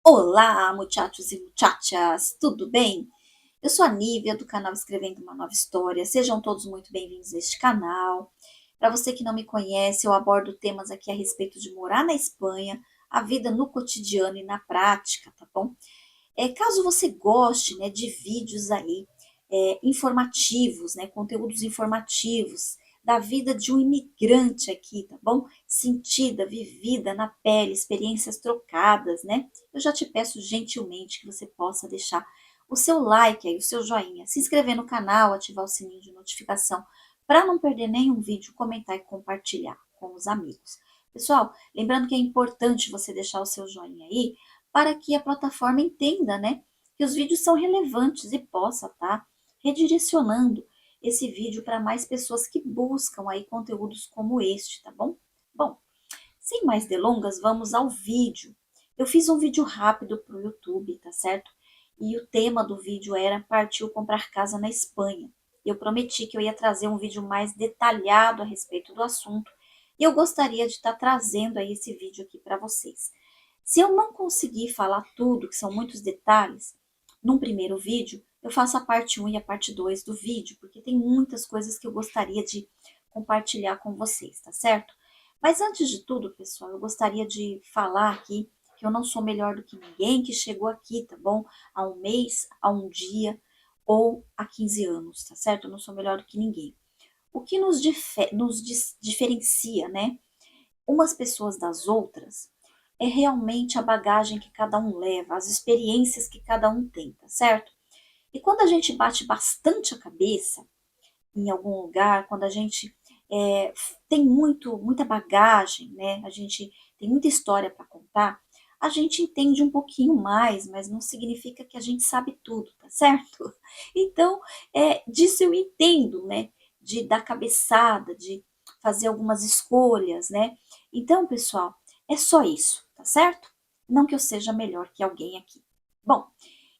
Olá, muchachos e muchachas, tudo bem? Eu sou a Nívia, do canal Escrevendo uma Nova História. Sejam todos muito bem-vindos a este canal. Para você que não me conhece, eu abordo temas aqui a respeito de morar na Espanha, a vida no cotidiano e na prática, tá bom? Caso você goste, né, de vídeos aí informativos, né, conteúdos informativos da vida de um imigrante aqui, tá bom? Sentida, vivida na pele, experiências trocadas, né? Eu já te peço gentilmente que você possa deixar o seu like aí, o seu joinha, se inscrever no canal, ativar o sininho de notificação para não perder nenhum vídeo, comentar e compartilhar com os amigos. Pessoal, lembrando que é importante você deixar o seu joinha aí para que a plataforma entenda, né, que os vídeos são relevantes e possa estar redirecionando esse vídeo para mais pessoas que buscam aí conteúdos como este, tá bom? Bom, sem mais delongas, vamos ao vídeo. Eu fiz um vídeo rápido para o YouTube, tá certo? E o tema do vídeo era Partiu comprar casa na Espanha. Eu prometi que eu ia trazer um vídeo mais detalhado a respeito do assunto e eu gostaria de estar trazendo aí esse vídeo aqui para vocês. Se eu não conseguir falar tudo, que são muitos detalhes, num primeiro vídeo, eu faço a parte um e a parte 2 do vídeo, porque tem muitas coisas que eu gostaria de compartilhar com vocês, tá certo? Mas antes de tudo, pessoal, eu gostaria de falar aqui que eu não sou melhor do que ninguém que chegou aqui, tá bom? Há um mês, há um dia ou há 15 anos, tá certo? Eu não sou melhor do que ninguém. O que nos diferencia, né? Umas pessoas das outras é realmente a bagagem que cada um leva, as experiências que cada um tem, tá certo? E quando a gente bate bastante a cabeça em algum lugar, quando a gente tem muita bagagem, né? A gente tem muita história para contar, a gente entende um pouquinho mais, mas não significa que a gente sabe tudo, tá certo? Então, disso eu entendo, né? De dar cabeçada, de fazer algumas escolhas, né? Então, pessoal, é só isso, tá certo? Não que eu seja melhor que alguém aqui. Bom,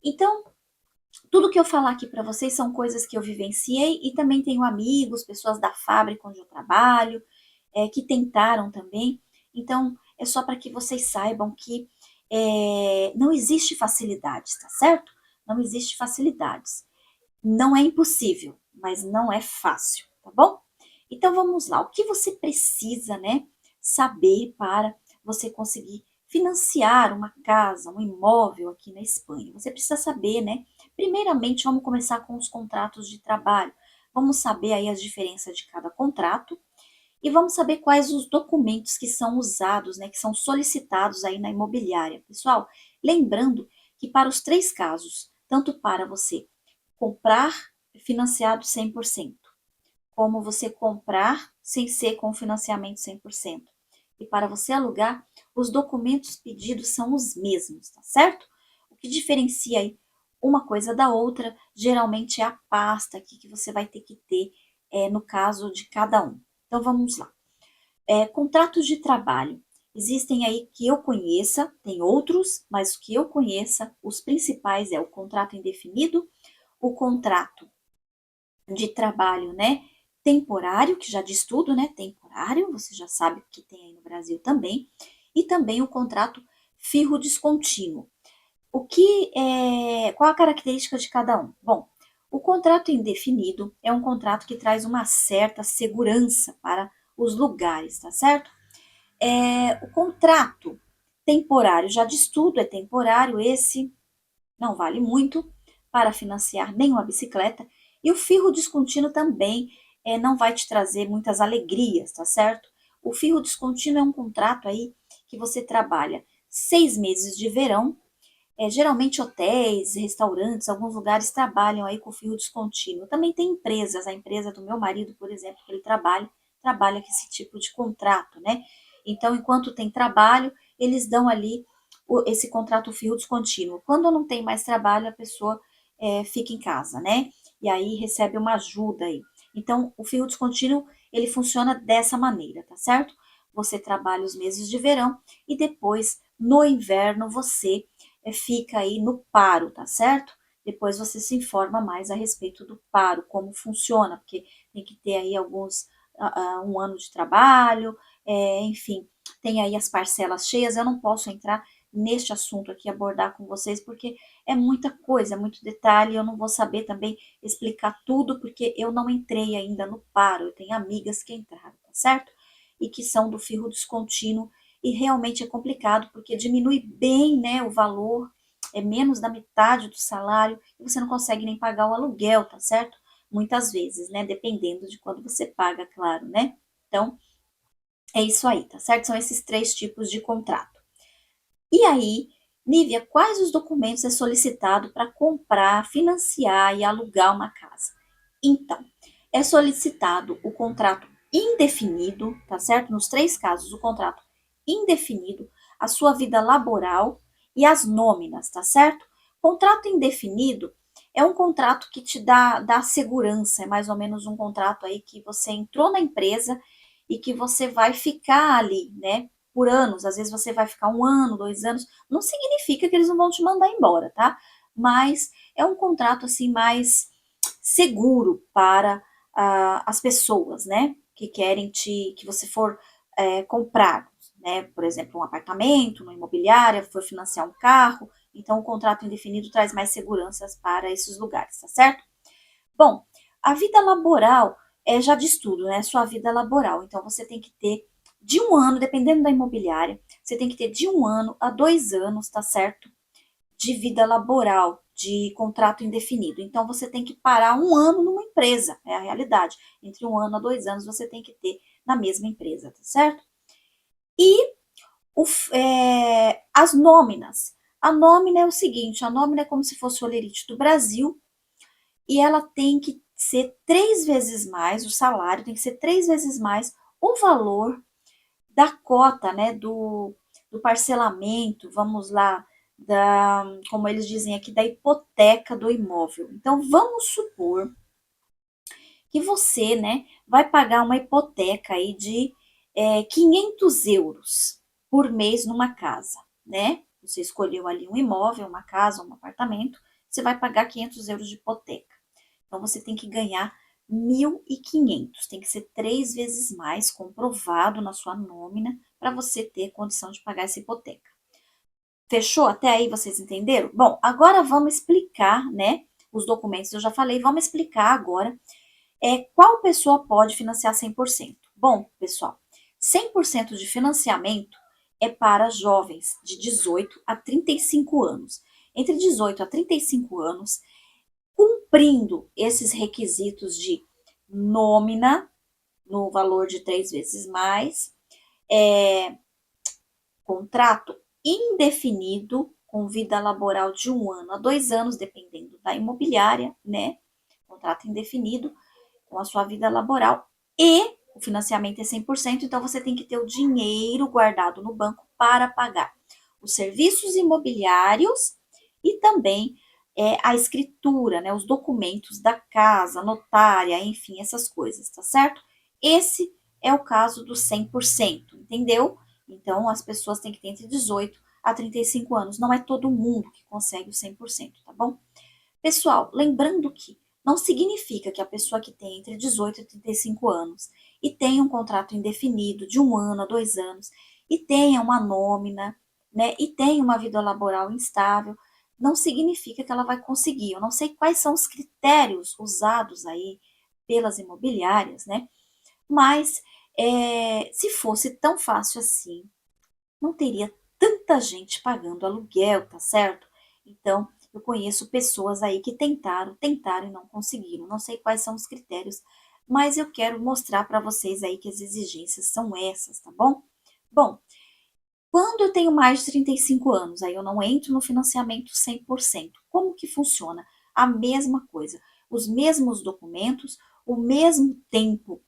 então tudo que eu falar aqui para vocês são coisas que eu vivenciei e também tenho amigos, pessoas da fábrica onde eu trabalho, que tentaram também. Então, é só para que vocês saibam que não existe facilidades, tá certo? Não existe facilidades. Não é impossível, mas não é fácil, tá bom? Então vamos lá. O que você precisa, né, saber para você conseguir financiar uma casa, um imóvel aqui na Espanha? Você precisa saber, né? Primeiramente, vamos começar com os contratos de trabalho. Vamos saber aí as diferenças de cada contrato e vamos saber quais os documentos que são usados, né, que são solicitados aí na imobiliária. Pessoal, lembrando que para os três casos, tanto para você comprar financiado 100%, como você comprar sem ser com financiamento 100%. E para você alugar, os documentos pedidos são os mesmos, tá certo? O que diferencia aí uma coisa da outra, geralmente é a pasta aqui que você vai ter que ter no caso de cada um. Então vamos lá. Contratos de trabalho. Existem aí que eu conheça, tem outros, mas que eu conheça, os principais é o contrato indefinido, o contrato de trabalho, né, temporário, que já diz tudo, né, temporário, você já sabe que tem aí no Brasil também, e também o contrato firro descontínuo. Qual a característica de cada um? Bom, o contrato indefinido é um contrato que traz uma certa segurança para os lugares, tá certo? O contrato temporário, já diz tudo, é temporário, esse não vale muito para financiar nenhuma bicicleta. E o firro descontínuo também não vai te trazer muitas alegrias, tá certo? O firro descontínuo é um contrato aí que você trabalha 6 meses de verão. Geralmente hotéis, restaurantes, alguns lugares trabalham aí com firro descontínuo. Também tem empresas, a empresa do meu marido, por exemplo, que ele trabalha com esse tipo de contrato, né? Então, enquanto tem trabalho, eles dão ali esse contrato firro descontínuo. Quando não tem mais trabalho, a pessoa fica em casa, né? E aí recebe uma ajuda aí. Então, o firro descontínuo, ele funciona dessa maneira, tá certo? Você trabalha os meses de verão e depois, no inverno, você fica aí no paro, tá certo? Depois você se informa mais a respeito do paro, como funciona, porque tem que ter aí um ano de trabalho, enfim, tem aí as parcelas cheias, eu não posso entrar neste assunto aqui abordar com vocês, porque é muita coisa, é muito detalhe, eu não vou saber também explicar tudo, porque eu não entrei ainda no paro, eu tenho amigas que entraram, tá certo? E que são do firro descontínuo, e realmente é complicado, porque diminui bem, né, o valor, é menos da metade do salário, e você não consegue nem pagar o aluguel, tá certo? Muitas vezes, né, dependendo de quando você paga, claro, né? Então, é isso aí, tá certo? São esses três tipos de contrato. E aí, Nívia, quais os documentos é solicitado para comprar, financiar e alugar uma casa? Então, é solicitado o contrato indefinido, tá certo? Nos três casos, o contrato indefinido, a sua vida laboral e as nóminas, tá certo? Contrato indefinido é um contrato que te dá segurança, é mais ou menos um contrato aí que você entrou na empresa e que você vai ficar ali, né? Por anos, às vezes você vai ficar 1 ano, 2 anos, não significa que eles não vão te mandar embora, tá? Mas é um contrato assim mais seguro para as pessoas, né? Que querem que você for comprar, né? Por exemplo, um apartamento, uma imobiliária, for financiar um carro. Então, o contrato indefinido traz mais seguranças para esses lugares, tá certo? Bom, a vida laboral já diz tudo, né? Sua vida laboral. Então, você tem que ter de 1 ano, dependendo da imobiliária, você tem que ter de 1 ano a 2 anos, tá certo? De vida laboral, de contrato indefinido. Então, você tem que parar 1 ano numa empresa, é a realidade. Entre 1 ano a 2 anos, você tem que ter na mesma empresa, tá certo? E as nóminas. A nómina é o seguinte, a nómina é como se fosse o olerite do Brasil, e ela tem que ser 3 vezes mais, o salário tem que ser 3 vezes mais o valor da cota, né, do parcelamento, vamos lá, como eles dizem aqui, da hipoteca do imóvel. Então, vamos supor que você, né, vai pagar uma hipoteca aí de 500 euros por mês numa casa, né? Você escolheu ali um imóvel, uma casa, um apartamento, você vai pagar 500 euros de hipoteca. Então, você tem que ganhar 1.500, tem que ser 3 vezes mais comprovado na sua nómina para você ter condição de pagar essa hipoteca. Fechou? Até aí vocês entenderam? Bom, agora vamos explicar, né? Os documentos eu já falei, vamos explicar agora qual pessoa pode financiar 100%. Bom, pessoal, 100% de financiamento é para jovens de 18 a 35 anos. Entre 18 a 35 anos, cumprindo esses requisitos de nómina, no valor de 3 vezes mais, contrato indefinido, com vida laboral de 1 ano a 2 anos, dependendo da imobiliária, né? Contrato indefinido, com a sua vida laboral, e o financiamento é 100%, então você tem que ter o dinheiro guardado no banco para pagar os serviços imobiliários e também a escritura, né, os documentos da casa, notária, enfim, essas coisas, tá certo? Esse é o caso do 100%, entendeu? Então, as pessoas têm que ter entre 18 a 35 anos. Não é todo mundo que consegue o 100%, tá bom? Pessoal, lembrando que não significa que a pessoa que tem entre 18 e 35 anos e tenha um contrato indefinido de 1 ano a 2 anos e tenha uma nómina, né, e tenha uma vida laboral instável, não significa que ela vai conseguir. Eu não sei quais são os critérios usados aí pelas imobiliárias, né, mas se fosse tão fácil assim, não teria tanta gente pagando aluguel, tá certo? Então, eu conheço pessoas aí que tentaram e não conseguiram. Não sei quais são os critérios, mas eu quero mostrar para vocês aí que as exigências são essas, tá bom? Bom, quando eu tenho mais de 35 anos, aí eu não entro no financiamento 100%. Como que funciona? A mesma coisa, os mesmos documentos, o mesmo tempo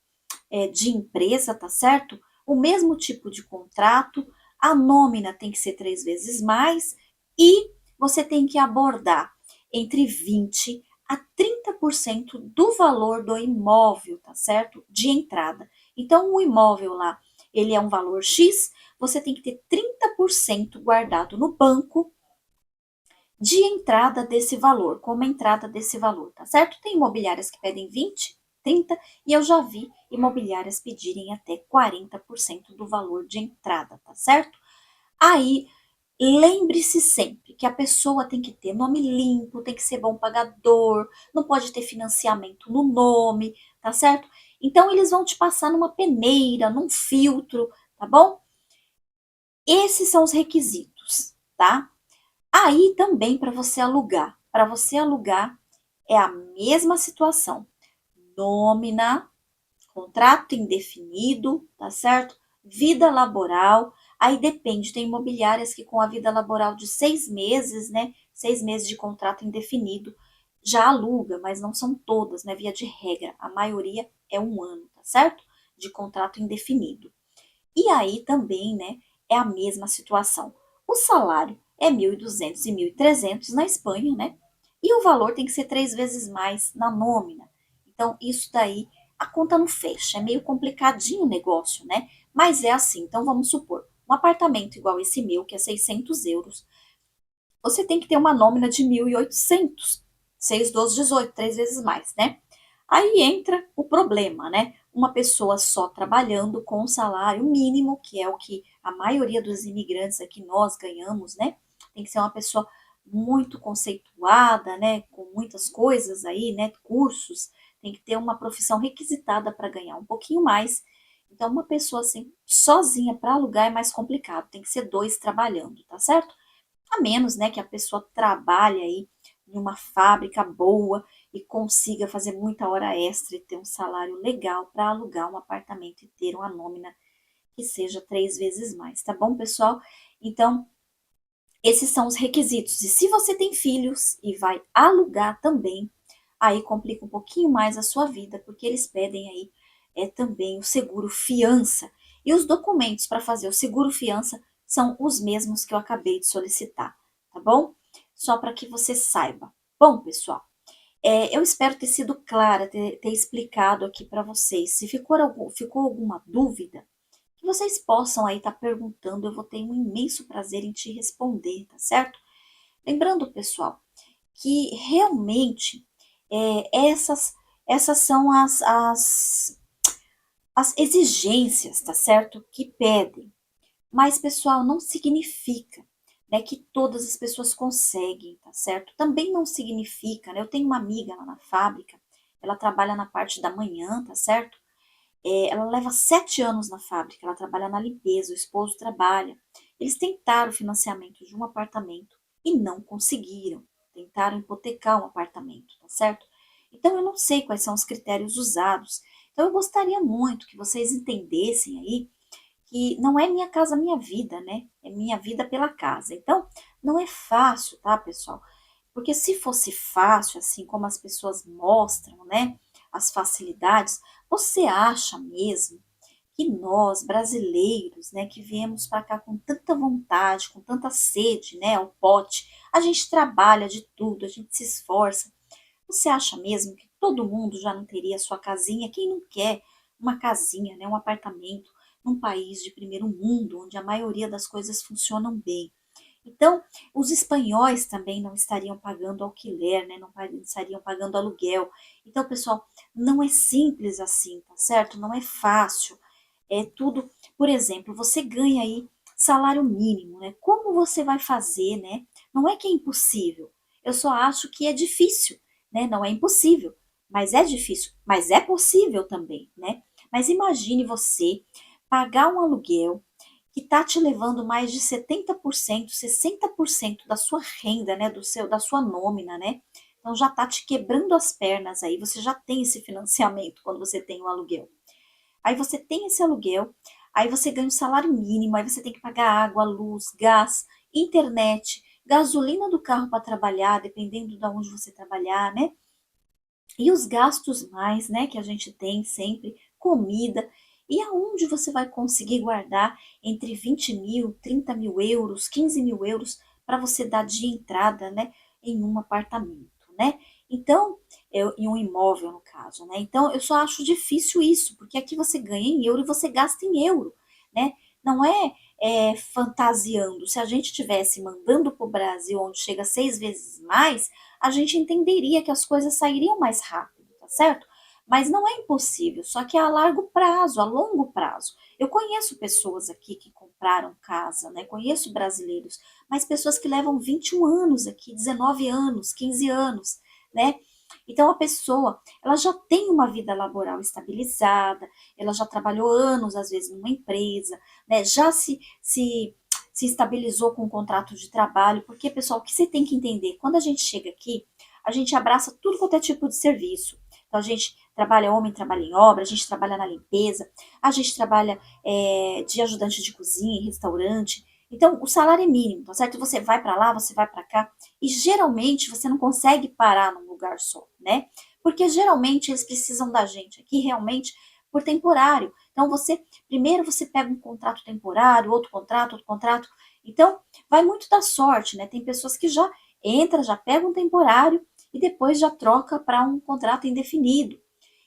de empresa, tá certo? O mesmo tipo de contrato, a nómina tem que ser 3 vezes mais e você tem que abordar entre 20 a 30% do valor do imóvel, tá certo? De entrada. Então, o imóvel lá, ele é um valor X, você tem que ter 30% guardado no banco de entrada desse valor, como entrada desse valor, tá certo? Tem imobiliárias que pedem 20, 30 e eu já vi imobiliárias pedirem até 40% do valor de entrada, tá certo? Aí Lembre-se sempre que a pessoa tem que ter nome limpo, tem que ser bom pagador, não pode ter financiamento no nome, tá certo? Então eles vão te passar numa peneira, num filtro, tá bom? Esses são os requisitos, tá? Aí também para você alugar. Para você alugar é a mesma situação. Nômina, contrato indefinido, tá certo? Vida laboral, aí depende, tem imobiliárias que com a vida laboral de 6 meses, né? 6 meses de contrato indefinido, já aluga, mas não são todas, né? Via de regra, a maioria é 1 ano, tá certo? De contrato indefinido. E aí também, né, é a mesma situação. O salário é 1.200 e 1.300 na Espanha, né? E o valor tem que ser 3 vezes mais na nômina. Então, isso daí, a conta não fecha. É meio complicadinho o negócio, né? Mas é assim. Então, vamos supor, um apartamento igual esse meu, que é 600 euros, você tem que ter uma nômina de 1.800. 6, 12, 18, 3 vezes mais, né? Aí entra o problema, né? Uma pessoa só trabalhando com um salário mínimo, que é o que a maioria dos imigrantes aqui nós ganhamos, né? Tem que ser uma pessoa muito conceituada, né? Com muitas coisas aí, né? Cursos, tem que ter uma profissão requisitada para ganhar um pouquinho mais. Então, uma pessoa assim, sozinha para alugar é mais complicado, tem que ser dois trabalhando, tá certo? A menos, né, que a pessoa trabalhe aí em uma fábrica boa e consiga fazer muita hora extra e ter um salário legal para alugar um apartamento e ter uma nômina que seja 3 vezes mais, tá bom, pessoal? Então, esses são os requisitos. E se você tem filhos e vai alugar também, aí complica um pouquinho mais a sua vida, porque eles pedem aí também o seguro fiança. E os documentos para fazer o seguro fiança são os mesmos que eu acabei de solicitar, tá bom? Só para que você saiba. Bom, pessoal, eu espero ter sido clara, ter explicado aqui para vocês. Se ficou alguma dúvida, que vocês possam aí estar perguntando, eu vou ter um imenso prazer em te responder, tá certo? Lembrando, pessoal, que realmente essas são as exigências, tá certo? Que pedem. Mas, pessoal, não significa, né, que todas as pessoas conseguem, tá certo? Também não significa, né? Eu tenho uma amiga lá na fábrica, ela trabalha na parte da manhã, tá certo? Ela leva 7 anos na fábrica, ela trabalha na limpeza, o esposo trabalha. Eles tentaram o financiamento de um apartamento e não conseguiram. Tentaram hipotecar um apartamento, tá certo? Então eu não sei quais são os critérios usados. Então eu gostaria muito que vocês entendessem aí que não é minha casa, minha vida, né? É minha vida pela casa. Então não é fácil, tá, pessoal? Porque se fosse fácil, assim como as pessoas mostram, né, as facilidades, você acha mesmo que nós, brasileiros, né, que viemos para cá com tanta vontade, com tanta sede, né, ao pote, a gente trabalha de tudo, a gente se esforça. Você acha mesmo que todo mundo já não teria sua casinha? Quem não quer uma casinha, né, um apartamento, num país de primeiro mundo, onde a maioria das coisas funcionam bem? Então, os espanhóis também não estariam pagando alquiler, né? Não estariam pagando aluguel. Então, pessoal, não é simples assim, tá certo? Não é fácil. É tudo, por exemplo, você ganha aí salário mínimo, né? Como você vai fazer, né? Não é que é impossível. Eu só acho que é difícil, né? Não é impossível, mas é difícil, mas é possível também, né? Mas imagine você pagar um aluguel que está te levando mais de 70%, 60% da sua renda, né, da sua nômina, né? Então já está te quebrando as pernas aí, você já tem esse financiamento quando você tem o aluguel. Aí você tem esse aluguel, aí você ganha um salário mínimo, aí você tem que pagar água, luz, gás, internet, gasolina do carro para trabalhar, dependendo de onde você trabalhar, né? E os gastos mais, né, que a gente tem sempre, comida, e aonde você vai conseguir guardar entre 20 mil, 30 mil euros, 15 mil euros para você dar de entrada, né, em um apartamento, né? Então, em um imóvel no caso, né? Então, eu só acho difícil isso, porque aqui você ganha em euro e você gasta em euro, né? Não fantasiando. Se a gente tivesse mandando para o Brasil, onde chega 6 vezes mais, a gente entenderia que as coisas sairiam mais rápido, tá certo? Mas não é impossível, só que é a largo prazo, a longo prazo. Eu conheço pessoas aqui que compraram casa, né? Conheço brasileiros, mas pessoas que levam 21 anos aqui, 19 anos, 15 anos, né? Então a pessoa, ela já tem uma vida laboral estabilizada, ela já trabalhou anos, às vezes, numa empresa, né? Já se estabilizou com um contrato de trabalho, porque, pessoal, o que você tem que entender, quando a gente chega aqui, a gente abraça tudo quanto é tipo de serviço. Então, a gente trabalha, homem trabalha em obra, a gente trabalha na limpeza, a gente trabalha de ajudante de cozinha, em restaurante. Então, o salário é mínimo, tá certo? Você vai para lá, você vai para cá, e geralmente você não consegue parar num lugar só, né? Porque geralmente eles precisam da gente aqui realmente por temporário. Então, primeiro você pega um contrato temporário, outro contrato, outro contrato. Então, vai muito da sorte, né? Tem pessoas que já entra, já pega um temporário e depois já troca para um contrato indefinido.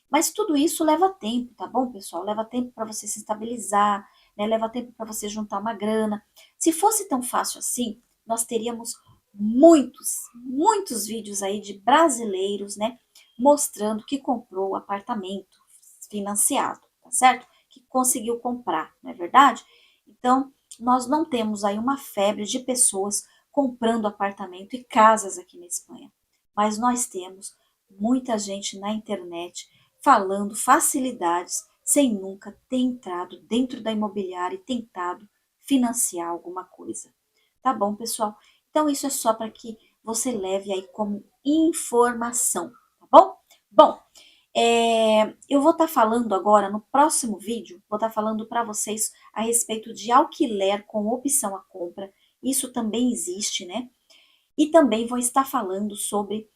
Mas tudo isso leva tempo, tá bom, pessoal? Leva tempo para você se estabilizar, né? Leva tempo para você juntar uma grana. Se fosse tão fácil assim, nós teríamos muitos vídeos aí de brasileiros, né? Mostrando que comprou o apartamento financiado, tá certo? Que conseguiu comprar, não é verdade? Então, nós não temos aí uma febre de pessoas comprando apartamento e casas aqui na Espanha. Mas nós temos muita gente na internet falando facilidades sem nunca ter entrado dentro da imobiliária e tentado financiar alguma coisa. Tá bom, pessoal? Então isso é só para que você leve aí como informação, tá bom? Bom, eu vou estar falando agora no próximo vídeo, vou estar falando para vocês a respeito de alquiler com opção à compra. Isso também existe, né? E também vou estar falando sobre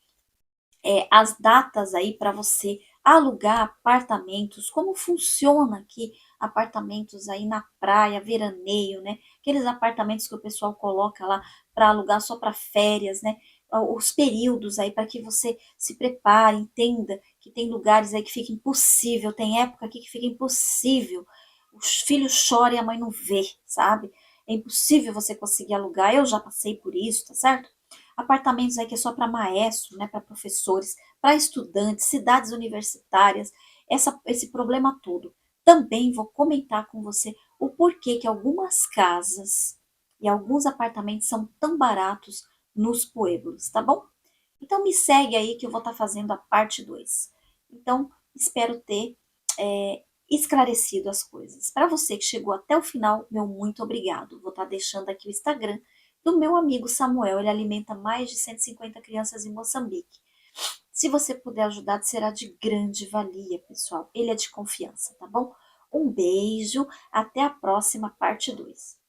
as datas aí para você alugar apartamentos, como funciona aqui apartamentos aí na praia, veraneio, né? Aqueles apartamentos que o pessoal coloca lá para alugar só para férias, né? Os períodos aí para que você se prepare, entenda que tem lugares aí que fica impossível, tem época aqui que fica impossível. Os filhos choram e a mãe não vê, sabe? É impossível você conseguir alugar. Eu já passei por isso, tá certo? Apartamentos aí que é só para maestro, né, para professores, para estudantes, cidades universitárias, esse problema todo. Também vou comentar com você o porquê que algumas casas e alguns apartamentos são tão baratos nos pueblos, tá bom? Então me segue aí que eu vou estar fazendo a parte 2. Então, espero ter esclarecido as coisas. Para você que chegou até o final, meu muito obrigado. Vou estar deixando aqui o Instagram do meu amigo Samuel. Ele alimenta mais de 150 crianças em Moçambique. Se você puder ajudar, será de grande valia, pessoal. Ele é de confiança, tá bom? Um beijo, até a próxima parte 2.